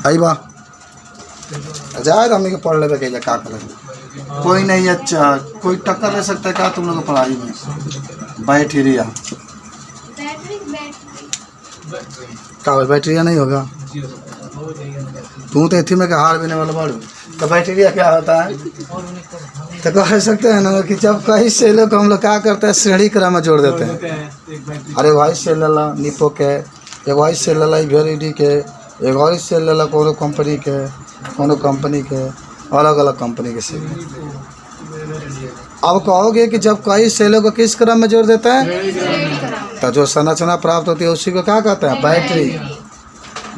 आई बा जाए हमने के पढ़ ले के का करें। कोई नहीं अच्छा कोई टक्कर ले सकता है क्या तुम लोग पढ़ाई में? बैटरिया का बैटरिया नहीं होगा। तू तो इतनी में हार बिने वाला बाड़ू तो बैटरिया क्या होता है? तो कह सकते हैं ना कि जब कई सेलों को हम लोग क्या करते हैं श्रेणी क्रम में जोड़ देते हैं। अरे भाई सेल ला निपो के, एक भाई सेल ला वेरिडी के, एक और सेल ला कोनो कंपनी के अलग अलग कंपनी के सेल। अब कहोगे कि जब कई सेलों को किस क्रम में जोड़ देते हैं तो जो संरचना प्राप्त होती है उसी को क्या कहते हैं? बैटरी।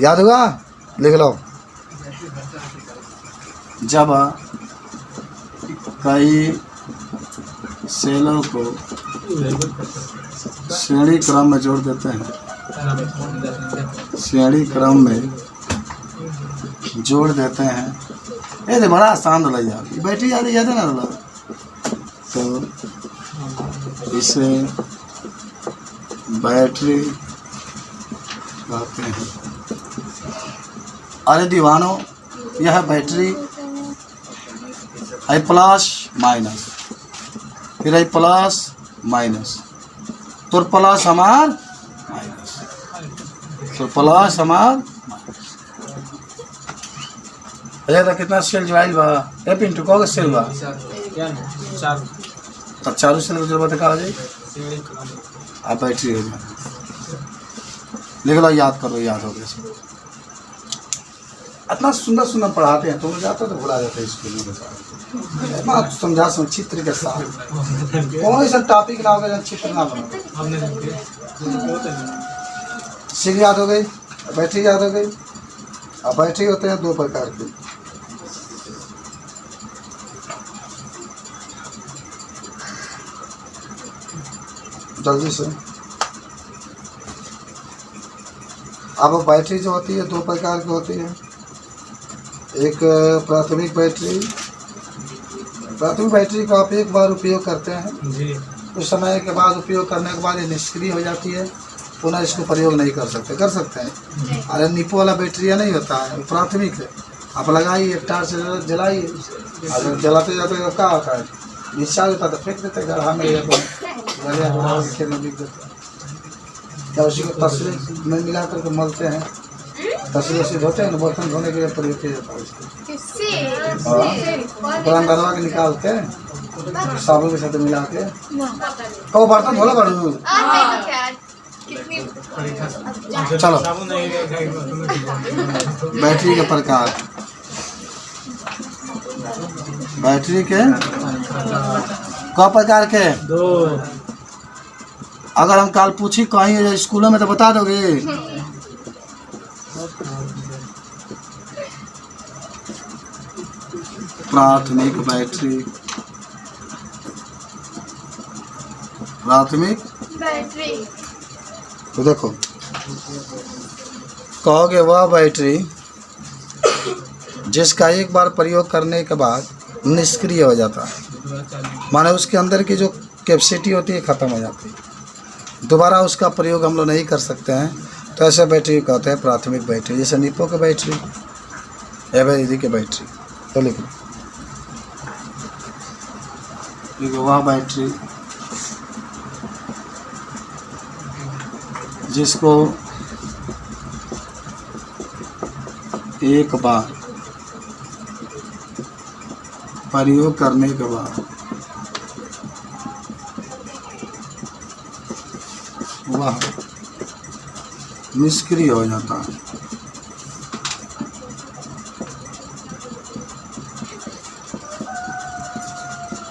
याद हुआ? लिख लो। जब कई सेलों को श्रेणी क्रम में जोड़ देते हैं, श्रेणी क्रम में जोड़ देते हैं। ये बड़ा आसान रहा यार, बैटरी याद है ना। तो इसे बैटरी कहते हैं। अरे दीवानों यह बैटरी है प्लस माइनस, फिर है प्लस माइनस, तो प्लस हमार माइनस, तो प्लस हमार तो कितना सेल ज्वाइल बा? ए पिंटू कौन सेल बा? तब चारों सेल जरूरत का हो जाए आप बैटरी हो जाए। लिख लो, याद करो, याद हो गया। इतना सुंदर सुंदर पढ़ाते हैं, तुम जाते हो तो भुला जाते हैं स्कूल में। इतना समझा चित्र के साथ कौन सा टॉपिक ना होगा चित्र ना बना। सीख याद हो गई, बैटरी याद हो गई। अब बैटरी होते हैं दो प्रकार के। जल्दी से। अब बैटरी जो होती है दो प्रकार की होती है। एक प्राथमिक बैटरी। प्राथमिक बैटरी को आप एक बार उपयोग करते हैं जी। उस समय के बाद उपयोग करने के बाद ये निष्क्रिय हो जाती है, पुनः इसको प्रयोग नहीं कर सकते। कर सकते हैं। अरे निपो वाला बैटरिया नहीं होता है, वो प्राथमिक है। आप लगाइए, एक तार से जलाइए, अगर जलाते जाते तो क्या होता है, डिस्चार्ज होता है तो फेंक देते गड्ढा में या खेल में बिक देते हैं। क्या उसी को तस्वीर में मिला करके मलते हैं, तस्वीर से धोते हैं, बर्तन धोने के लिए प्रयोग किया जाता है उसको। पुरान डरवा के निकालते हैं साबुन के साथ मिला के। कब बर्तन धोला बाड़ू? चलो, बैटरी के प्रकार। बैटरी के कौ प्रकार के? दो। अगर हम काल पूछी कहीं स्कूलों में तो बता दोगे? प्राथमिक बैटरी, प्राथमिक बैटरी। तो देखो कहोगे वह बैटरी जिसका एक बार प्रयोग करने के बाद निष्क्रिय हो जाता है, माने उसके अंदर की जो कैपेसिटी होती है ख़त्म हो जाती है, दोबारा उसका प्रयोग हम लोग नहीं कर सकते हैं, तो ऐसे बैटरी कहते हैं प्राथमिक बैटरी। जैसे निपो के बैटरी, एवरेडी के बैटरी। तो लिखो वह बैटरी जिसको एक बार प्रयोग करने के बाद वह निष्क्रिय हो जाता है।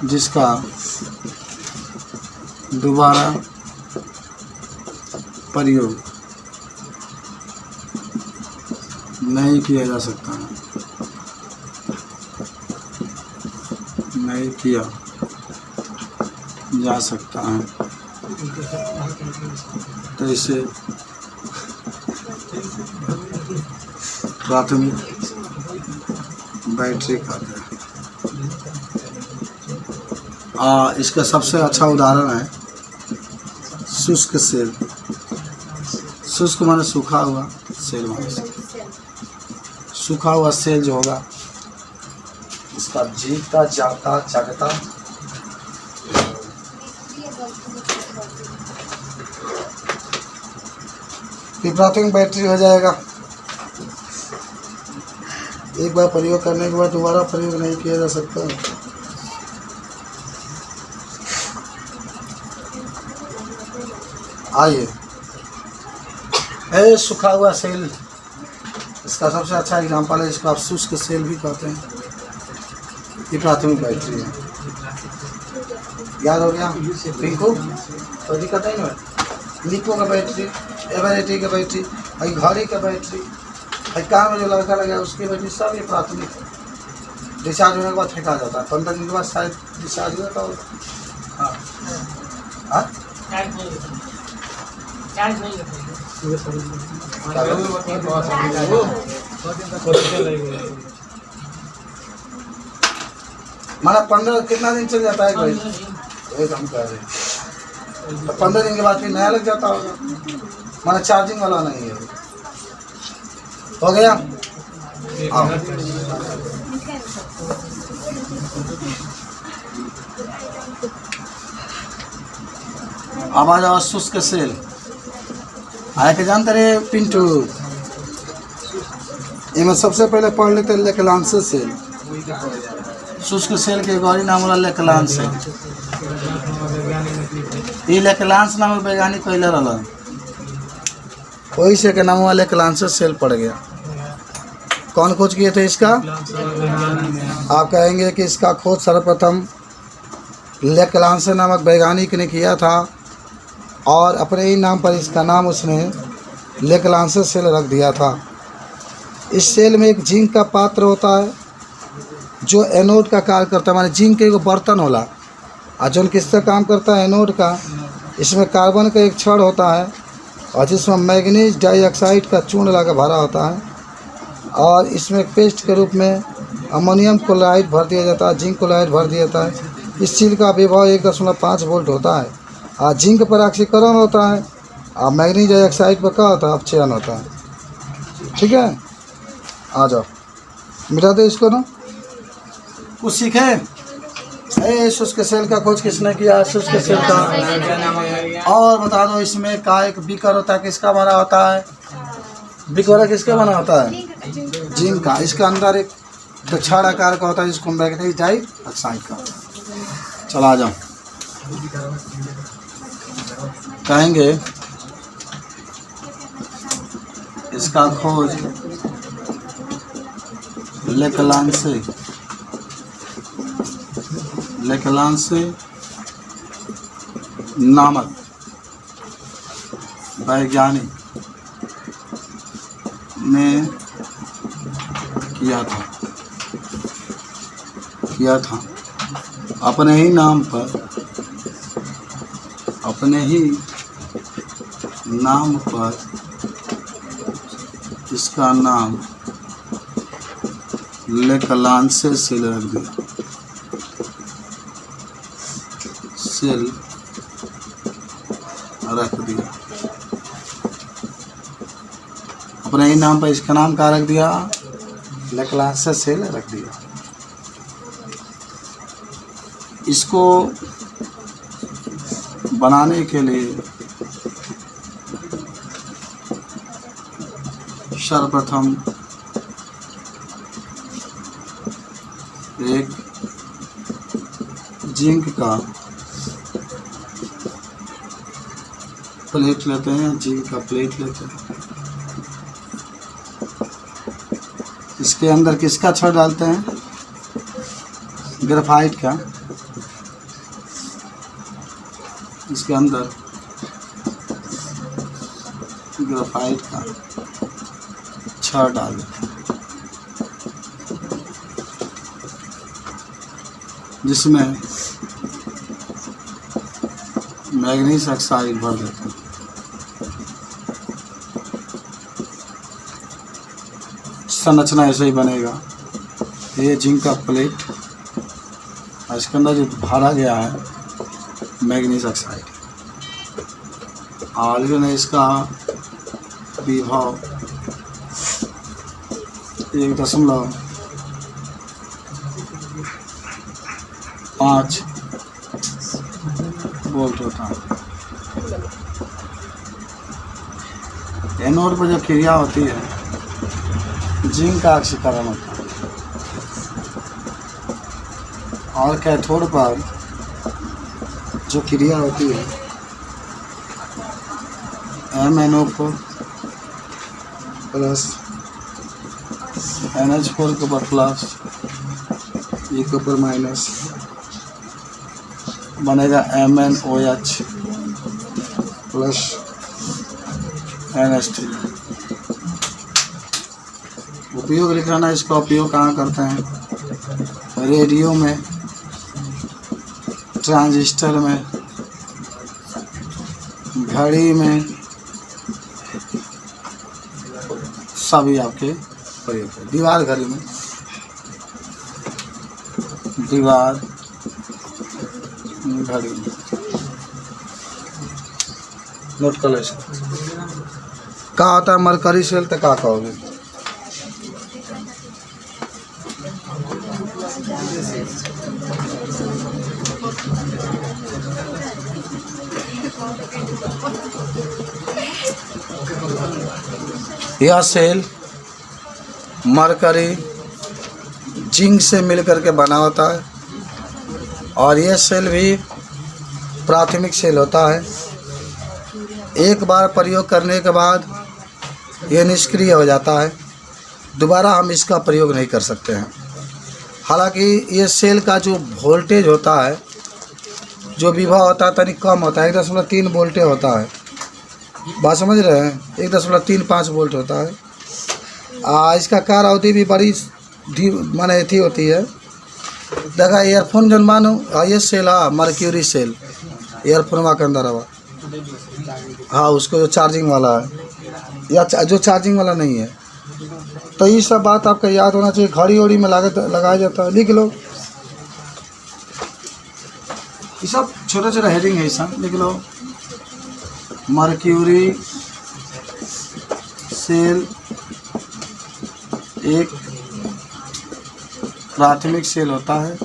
जिसका दोबारा प्रयोग नहीं किया जा सकता है, नहीं किया जा सकता है, तो इसे प्राथमिक बैटरी कहते हैं। इसका सबसे अच्छा उदाहरण है शुष्क सेल। शुष्क माने सूखा हुआ, सेल माने सूखा हुआ सेल जो होगा इसका जीता जागता जागता फिर प्राथमिक बैटरी हो जाएगा। एक बार प्रयोग करने के बाद दोबारा प्रयोग नहीं किया जा सकता। आइए, सूखा हुआ सेल इसका सबसे अच्छा एग्जांपल है, इसको आप शुष्क सेल भी कहते हैं। ये प्राथमिक बैटरी है। याद हो गया पिंकू? तो दिक्कत है ना। लिको का बैटरी, एवरेटी का बैटरी, भाई घड़ी का बैटरी, भाई कार में जो लड़का लगा उसकी बैटरी, सब ये प्राथमिक है। डिस्चार्ज होने के बाद फेंका जाता है, 15 दिन के बाद शायद डिस्चार्ज होता होगा। हाँ हाँ माना 15 कितना दिन चल जाता है भाई? एक हम कह रहे हैं तो 15 दिन के बाद फिर नया लग जाता होगा, माना चार्जिंग वाला नहीं है। हो गया? अब आ जाओ शुष्क सेल। आया के जानते रहे पिंटू? इनमें सबसे पहले पढ़ लेते लेकलांश सेल। शुष्क सेल के गौरी नाम वाला लेकलांश है। ये लेकलांश नाम वैज्ञानिक कहले रहलन, वही से के नाम वाला लेकलांश सेल पड़ गया। कौन खोज किए थे इसका? आप कहेंगे कि इसका खोज सर्वप्रथम लेकलांश नामक वैज्ञानिक ने किया था और अपने ही नाम पर इसका नाम उसने लेकलांश सेल रख दिया था। इस सेल में एक जिंक का पात्र होता है जो एनोड का कार्य करता है, माने जिंक एक बर्तन होला और जो किसका काम करता है? एनोड का। इसमें कार्बन का एक छड़ होता है और जिसमें मैग्नीज डाइऑक्साइड का चूर्ण लगा भरा होता है और इसमें पेस्ट के रूप में अमोनियम क्लोराइड भर दिया जाता है, जिंक क्लोराइड भर दिया जाता है। इस सेल का विभव 1.5 वोल्ट होता है और जिंक पर ऑक्सीकरण होता है और मैग्नीज डाइऑक्साइड पर क्या होता है? अपचयन होता है। ठीक है, आ जाओ मिटा दे इसको ना। कुछ सीखे? शुष्क सेल का खोज किसने किया? शुष्क सेल का। और बता दो इसमें का एक बीकर होता है, किसका बना होता है? बीकर किसका बना होता है? जिंक का। इसके अंदर एक छड़ आकार का होता है जिसको मैग्नीज डाइऑक्साइड का। चला जाओ, कहेंगे इसका खोज लेकलांश नामक वैज्ञानिक ने किया था अपने ही नाम पर इसका नाम लेकलांश सेल रख दिया। अपने ही नाम पर इसका नाम क्या रख दिया? लेकलांश सेल रख दिया। इसको बनाने के लिए सर्वप्रथम एक जिंक का प्लेट लेते हैं, जिंक का प्लेट लेते हैं। इसके अंदर किसका छड़ डालते हैं? ग्रेफाइट का। इसके अंदर ग्रेफाइट का छड़ डाल देते हैं जिसमें मैग्नीज ऑक्साइड भर देते हैं। संरचना ऐसे ही बनेगा। ये जिंक का प्लेट और इसके अंदर जो भरा गया है मैग्नीज ऑक्साइड और जो है इसका विभव 1.5 वोल्ट होता है। एनोड पर जो क्रिया होती है जिंक का ऑक्सीकरण होता है और कैथोड पर जो क्रिया होती है MnO4 प्लस NH4 के ऊपर प्लस E के ऊपर माइनस बनेगा MnOH प्लस NH3। उपयोग लिख लेना। इसका उपयोग कहाँ करते हैं? रेडियो में, ट्रांजिस्टर में, घड़ी में, सभी आपके प्रयोग है। दीवार घड़ी में, दीवार घड़ी में नोट कर लो। क्या होता है मरकरी सेल? तो क्या कहोगे? यह सेल मरकरी जिंक से मिलकर के बना होता है और यह सेल भी प्राथमिक सेल होता है। एक बार प्रयोग करने के बाद यह निष्क्रिय हो जाता है, दोबारा हम इसका प्रयोग नहीं कर सकते हैं। हालांकि ये सेल का जो वोल्टेज होता है, जो विभव होता है, तनिक कम होता है। 1.3 वोल्ट होता है। बात समझ रहे हैं? 1.35 वोल्ट होता है। इसका कार अवधि भी बड़ी माने थी होती है। देखा ईयरफोन जन मानो ये सेल है मर्क्यूरी सेल, ईयरफोन के अंदर हवा। हाँ, उसको जो चार्जिंग वाला है या जो चार्जिंग वाला नहीं है। तो ये सब बात आपका याद होना चाहिए। घड़ी ओड़ी में लगाया जाता है, लिख लो। ये सब छोटा छोटा हेडिंग है, सब लिख लो। मर्क्यूरी सेल एक प्राथमिक सेल होता है।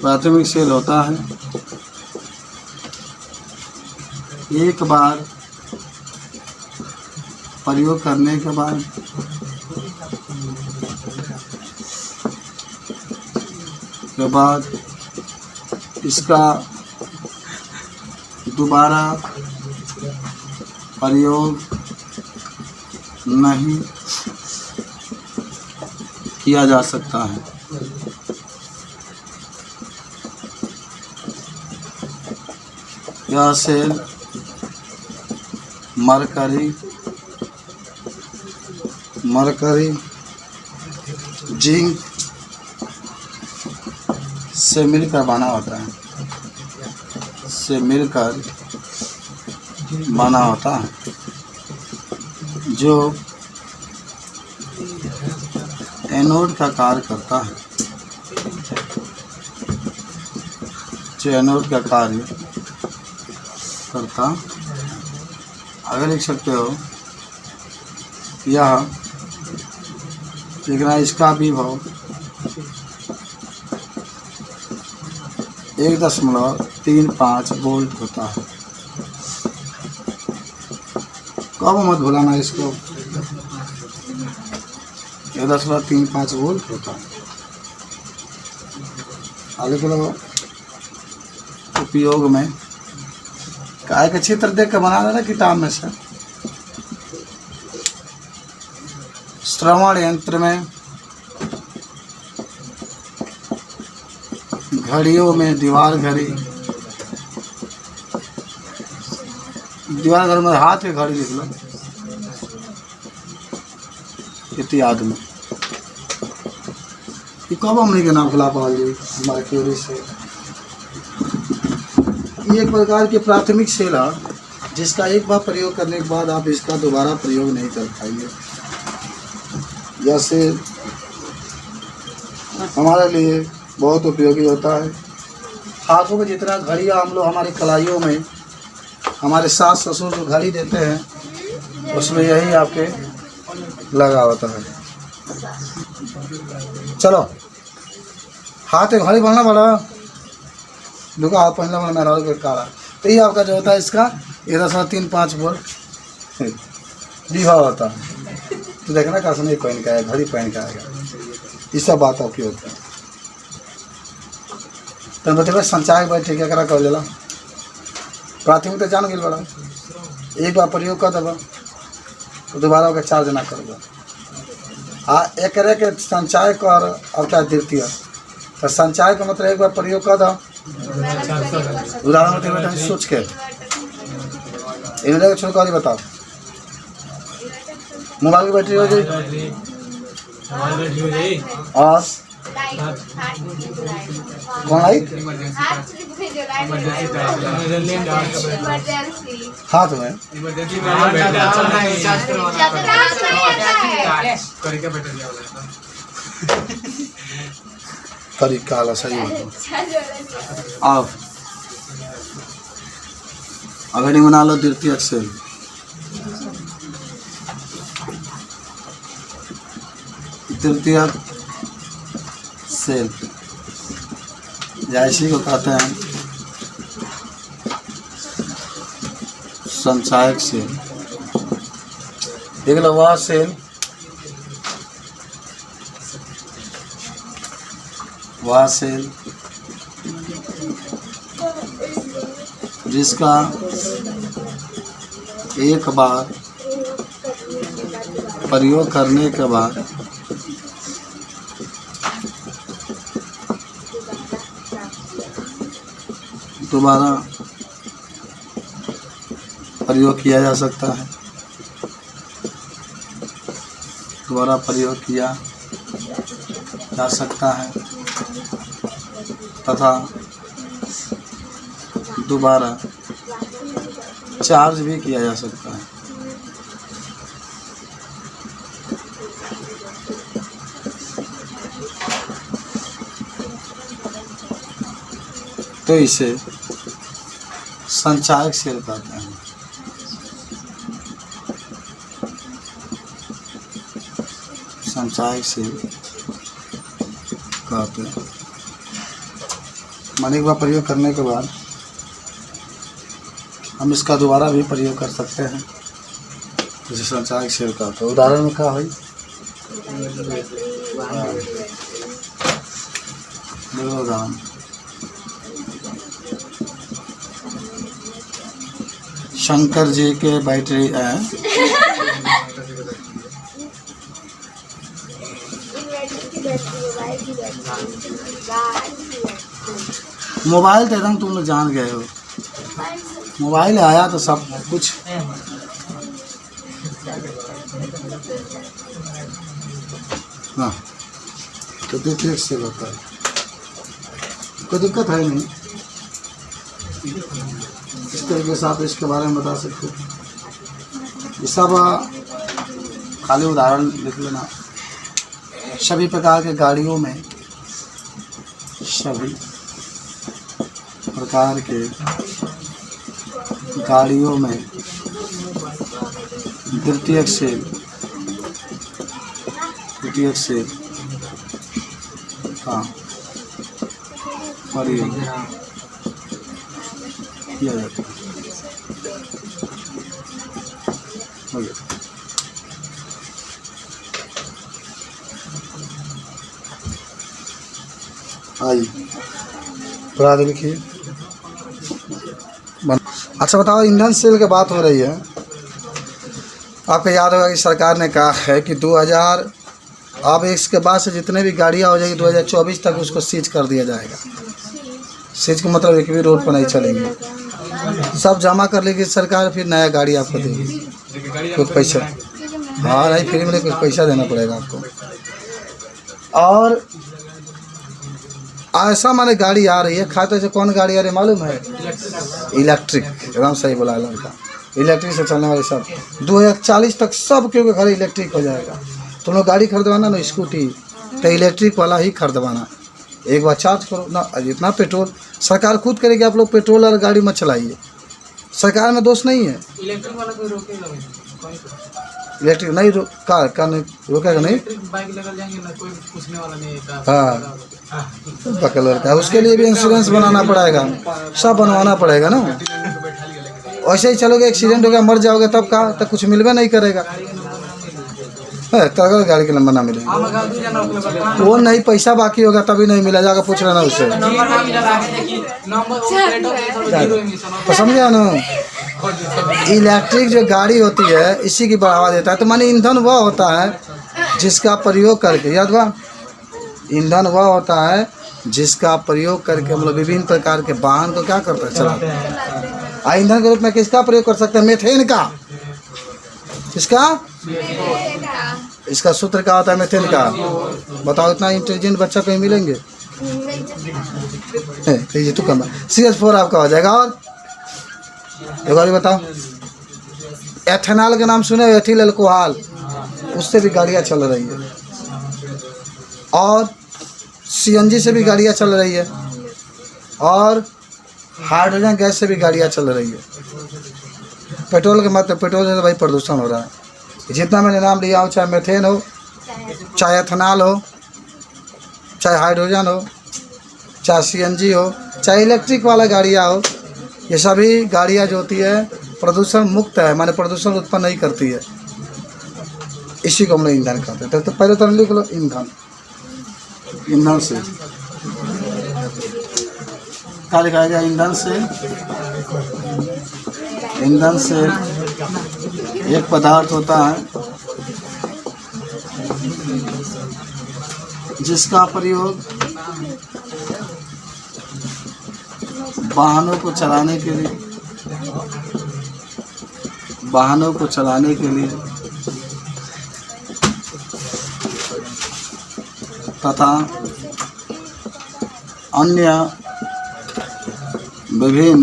प्राथमिक सेल होता है। एक बार प्रयोग करने के बाद इसका दोबारा प्रयोग नहीं किया जा सकता है। यह सेल मरकरी जिंक से मिलकर बना होता है, जो एनोड का कार्य करता है, आगे लिख सकते हो। यह लिखना, इसका विभव 1.35 वोल्ट होता है। कब मत भुलाना इसको, 1.35 वोल्ट होता है। आगे चलो। उपयोग में काय का चित्र देख के बना देना किताब में से। श्रवण यंत्र में, घड़ियों में, दीवार घड़ी में हाथ की घड़ी लिख लो इत्यादि में। कब हमने के नाम खुला पाल जी मर्क्यूरी से। ये एक प्रकार की प्राथमिक सेल है जिसका एक बार प्रयोग करने के बाद आप इसका दोबारा प्रयोग नहीं कर पाएंगे। यह सेल हमारे लिए बहुत उपयोगी होता है। हाथों में जितना घड़ियाँ हम लोग हमारी कलाइयों में, हमारे सास ससुर जो घड़ी देते हैं उसमें यही आपके लगा होता है। चलो हाथ एक घड़ी बढ़ना बड़ा दुका हाथ पहनना बड़ा मेरा के काला। तो ये आपका जो होता है इसका इधर से 3-5 वोल्ट विवाह होता है। तो देखना कैसे नहीं पहन के आएगा, घड़ी पहन के आएगा। ये सब बात आपकी होती है। तो बताइए संचायक बैठे क्या करा कर लेला प्राथमिक तो जान गई बड़ा एक बार प्रयोग कर देगा तो दोबारा ओके चार्ज ना करबो। एक के संचायक और क्या द्वितीय तो संचायक का मतलब एक बार प्रयोग कर दो उदाहरण मतलब सोच के इन्हें छोड़ कर बताओ। मोबाइल की बैटरी हो गई और कौन लाइट हाथ में तरीका वाला सही है। अब अगर नहीं बना लो द्वितीयक सेल तृतीयक सेल या इसी को कहते हैं संचायक सेल। देख लो वह सेल जिसका एक बार प्रयोग करने के बाद दोबारा प्रयोग किया जा सकता है, दोबारा प्रयोग किया जा सकता है तथा दोबारा चार्ज भी किया जा सकता है। तो इसे संचायक सेल कहते हैं। संचायक सेल कहते हैं। माने एक बार प्रयोग करने के बाद हम इसका दोबारा भी प्रयोग कर सकते हैं, जैसे संचायक सेल का। तो उदाहरण में क्या हुई उदाहरण शंकर जी के बैटरी मोबाइल तो एकदम तुम लोग जान गए हो, मोबाइल आया तो सब कुछ हाँ। तो देखिए से होता है, कोई दिक्कत है नहीं। इस तरीके से आप इसके बारे में बता सकते हो। ये सब खाली उदाहरण लिख लेना। सभी प्रकार के गाड़ियों में, सभी प्रकार के गाड़ियों में द्वितीयक सेल का प्रयोग किया जाता है। आइए पूरा लिखिए। अच्छा बताओ, ईंधन सेल की बात हो रही है। आपको याद होगा कि सरकार ने कहा है कि 2000 अब इसके बाद से जितने भी गाड़ियाँ हो जाएगी 2024 तक उसको सीज कर दिया जाएगा। सीज का मतलब एक भी रोड पर नहीं चलेंगे, सब जमा कर लेगी सरकार, फिर नया गाड़ी आपको देगी। कुछ पैसा हाँ नहीं फ्री में, कुछ पैसा देना पड़ेगा आपको। और ऐसा माने गाड़ी आ रही है, खाते से कौन गाड़ी आ रही है मालूम है? इलेक्ट्रिक। एकदम सही बोला लड़का, इलेक्ट्रिक से चलने वाली सब 2040 तक सब क्योंकि घर इलेक्ट्रिक हो जाएगा। तुम लोग गाड़ी खरीदवाना ना स्कूटी तो इलेक्ट्रिक वाला ही खरीदवाना। एक बार चार्ज करो ना, जितना पेट्रोल सरकार खुद करेगी, आप लोग पेट्रोल और गाड़ी मत चलाइए। सरकार में दोष नहीं है, इलेक्ट्रिक वाला कोई रोकेगा इलेक्ट्रिक नहीं कार नहीं रोकेगा नहीं, बाइक लेकर जाएंगे ना, कोई पूछने वाला नहीं है। हाँ पकड़ लड़का है, उसके लिए भी इंश्योरेंस बनाना पड़ेगा, सब बनवाना पड़ेगा ना। वैसे ही चलोगे, एक्सीडेंट हो गया मर जाओगे तब का, तब कुछ मिलवे नहीं करेगा, तब गाड़ी के नंबर ना मिलेगा। वो नहीं पैसा बाकी होगा तभी नहीं मिला, जाकर पूछ लेना उससे, तो समझा ना। इलेक्ट्रिक जो गाड़ी होती है इसी की बढ़ावा देता है। तो माने ईंधन वह होता है जिसका प्रयोग करके, याद हुआ, ईंधन वह होता है जिसका प्रयोग करके हम लोग विभिन्न प्रकार के वाहन को क्या करते हैं, चलाते हैं। ईंधन के रूप में किसका प्रयोग कर सकते हैं, मीथेन का। किसका, इसका सूत्र क्या होता है, मीथेन का। बताओ, इतना इंटेलिजेंट बच्चा कहीं मिलेंगे? ये तो कम है। CH4 आपका हो जाएगा। और एक बार बताओ, एथेनॉल के नाम सुने, एथिल अल्कोहल, उससे भी गाड़ियाँ चल रही है। और CNG से भी गाड़ियाँ चल रही है, और हाइड्रोजन गैस से भी गाड़ियाँ चल रही है। पेट्रोल के मत, पेट्रोल से तो भाई प्रदूषण हो रहा है। जितना मैंने नाम लिया हो, चाहे मेथेन हो, चाहे एथेनॉल हो, चाहे हाइड्रोजन हो, चाहे CNG हो, चाहे इलेक्ट्रिक वाला गाड़ियाँ हो, ये सभी गाड़ियाँ जो होती है प्रदूषण मुक्त है, माने प्रदूषण उत्पन्न नहीं करती है। इसी को हम लोग ईंधन कहते हैं। तो पहले तो लिख लो ईंधन। ईंधन से क्या लिखा गया, ईंधन से, ईंधन से एक पदार्थ होता है जिसका प्रयोग वाहनों को चलाने के लिए, वाहनों को चलाने के लिए तथा अन्य विभिन्न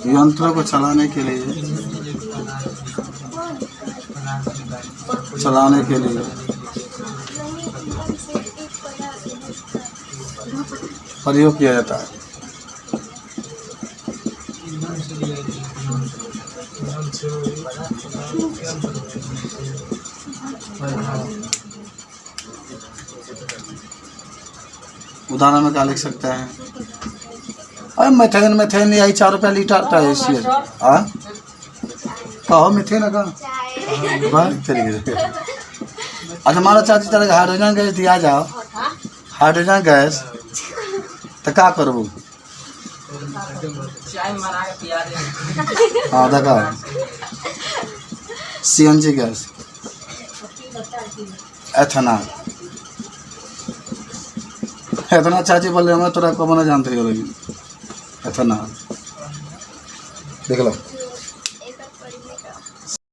यंत्रों को चलाने के लिए प्रयोग किया जाता है। उदाहरण में क्या लिख सकते हैं, अरे मेथेन यही 4 रुपया लीटर का है। कहो मिथेन का चलिए। अच्छा हमारा चाची तरह हाइड्रोजन गैस दिया जाओ, हाइड्रोजन गैस तो क्या करबू? हाँ देखा, CNG गैस, एथेनॉल, इतना चाची बोल रहे हैं, तोरा को बना जानते हो, एथेनॉल देख लो।